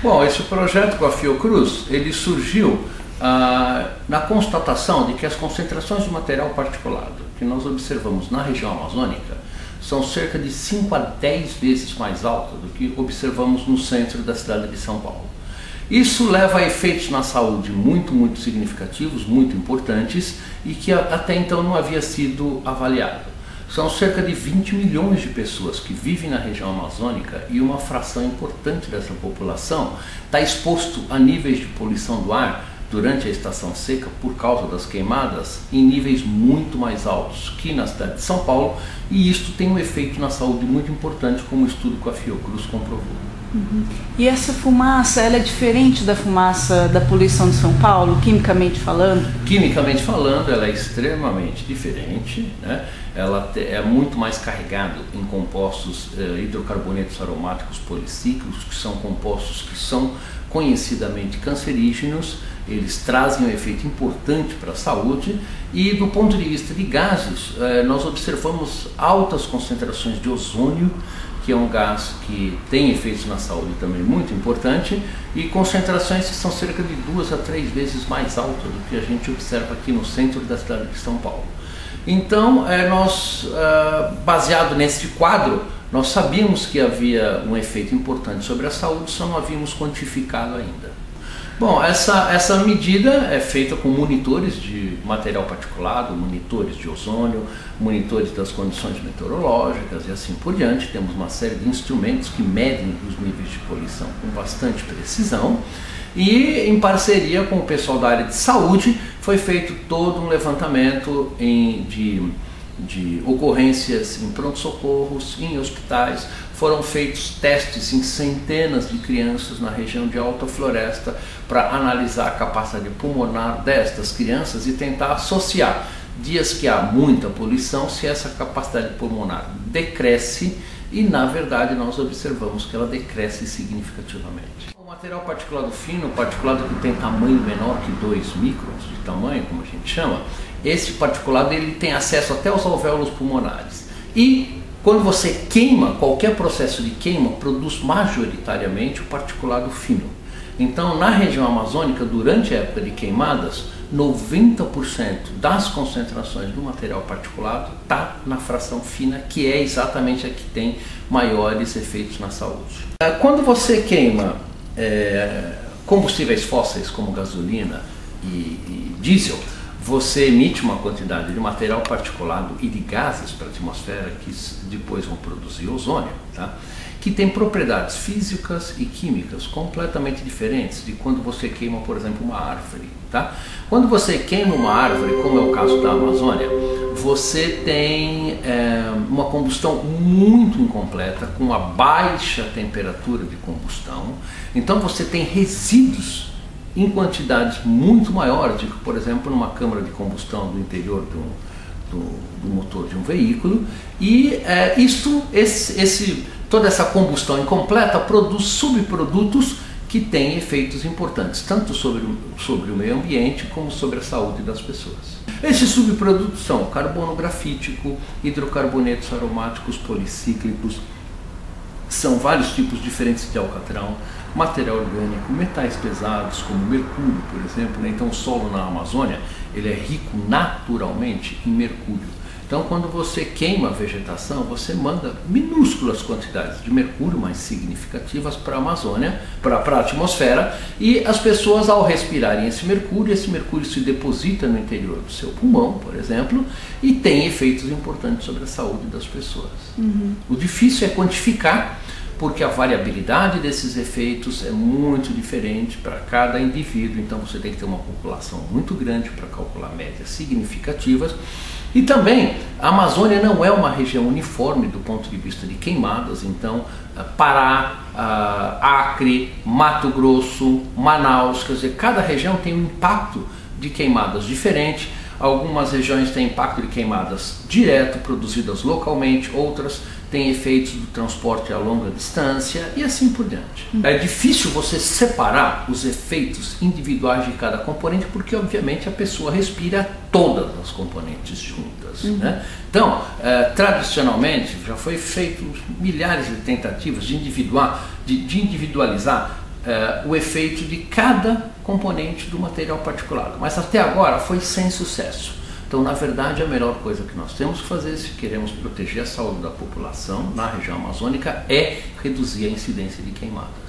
Bom, esse projeto com a Fiocruz, ele surgiu na constatação de que as concentrações de material particulado que nós observamos na região amazônica são cerca de 5 a 10 vezes mais altas do que observamos no centro da cidade de São Paulo. Isso leva a efeitos na saúde muito significativos, muito importantes e que até então não havia sido avaliado. São cerca de 20 milhões de pessoas que vivem na região amazônica e uma fração importante dessa população está exposto a níveis de poluição do ar durante a estação seca por causa das queimadas em níveis muito mais altos que na cidade de São Paulo, e isto tem um efeito na saúde muito importante, como o estudo com a Fiocruz comprovou. Uhum. E essa fumaça, ela é diferente da fumaça da poluição de São Paulo, quimicamente falando? Quimicamente falando, ela é extremamente diferente, né? Ela é muito mais carregada em compostos hidrocarbonetos aromáticos policíclicos, que são compostos que são conhecidamente cancerígenos. Eles trazem um efeito importante para a saúde e, do ponto de vista de gases, nós observamos altas concentrações de ozônio, que é um gás que tem efeitos na saúde também muito importante, e concentrações que são cerca de 2 a 3 vezes mais altas do que a gente observa aqui no centro da cidade de São Paulo. Então, baseado nesse quadro, nós sabíamos que havia um efeito importante sobre a saúde, só não havíamos quantificado ainda. Bom, essa medida é feita com monitores de material particulado, monitores de ozônio, monitores das condições meteorológicas e assim por diante. Temos uma série de instrumentos que medem os níveis de poluição com bastante precisão. E, em parceria com o pessoal da área de saúde, foi feito todo um levantamento de ocorrências em pronto-socorros, em hospitais. Foram feitos testes em centenas de crianças na região de Alta Floresta para analisar a capacidade pulmonar destas crianças e tentar associar dias que há muita poluição, se essa capacidade pulmonar decresce, e na verdade nós observamos que ela decresce significativamente. O material particulado fino, particulado que tem tamanho menor que 2 microns de tamanho, como a gente chama, esse particulado ele tem acesso até aos alvéolos pulmonares. E quando você queima, qualquer processo de queima produz majoritariamente o particulado fino. Então, na região amazônica, durante a época de queimadas, 90% das concentrações do material particulado está na fração fina, que é exatamente a que tem maiores efeitos na saúde. Quando você queima combustíveis fósseis como gasolina e diesel, você emite uma quantidade de material particulado e de gases para a atmosfera que depois vão produzir ozônio, tá? Que tem propriedades físicas e químicas completamente diferentes de quando você queima, por exemplo, uma árvore. Tá? Quando você queima uma árvore, como é o caso da Amazônia, você tem uma combustão muito incompleta, com uma baixa temperatura de combustão. Então você tem resíduos em quantidades muito maiores do que, por exemplo, numa câmara de combustão do interior do motor de um veículo. E toda essa combustão incompleta produz subprodutos que têm efeitos importantes, tanto sobre o meio ambiente como sobre a saúde das pessoas. Esses subprodutos são carbono grafítico, hidrocarbonetos aromáticos policíclicos, são vários tipos diferentes de alcatrão, material orgânico, metais pesados como mercúrio, por exemplo, né? Então o solo na Amazônia ele é rico naturalmente em mercúrio. Então quando você queima a vegetação, você manda minúsculas quantidades de mercúrio, mais significativas, para a Amazônia, para a atmosfera, e as pessoas, ao respirarem esse mercúrio se deposita no interior do seu pulmão, por exemplo, e tem efeitos importantes sobre a saúde das pessoas. Uhum. O difícil é quantificar, porque a variabilidade desses efeitos é muito diferente para cada indivíduo, então você tem que ter uma população muito grande para calcular médias significativas. E também, a Amazônia não é uma região uniforme do ponto de vista de queimadas, então Pará, Acre, Mato Grosso, Manaus, quer dizer, cada região tem um impacto de queimadas diferente. Algumas regiões têm impacto de queimadas direto, produzidas localmente, outras têm efeitos do transporte a longa distância e assim por diante. É difícil você separar os efeitos individuais de cada componente, porque obviamente a pessoa respira todas as componentes juntas. Né? Então, tradicionalmente, já foi feito milhares de tentativas de individualizar o efeito de cada componente do material particulado. Mas até agora foi sem sucesso. Então, na verdade, a melhor coisa que nós temos que fazer, se queremos proteger a saúde da população na região amazônica, é reduzir a incidência de queimadas.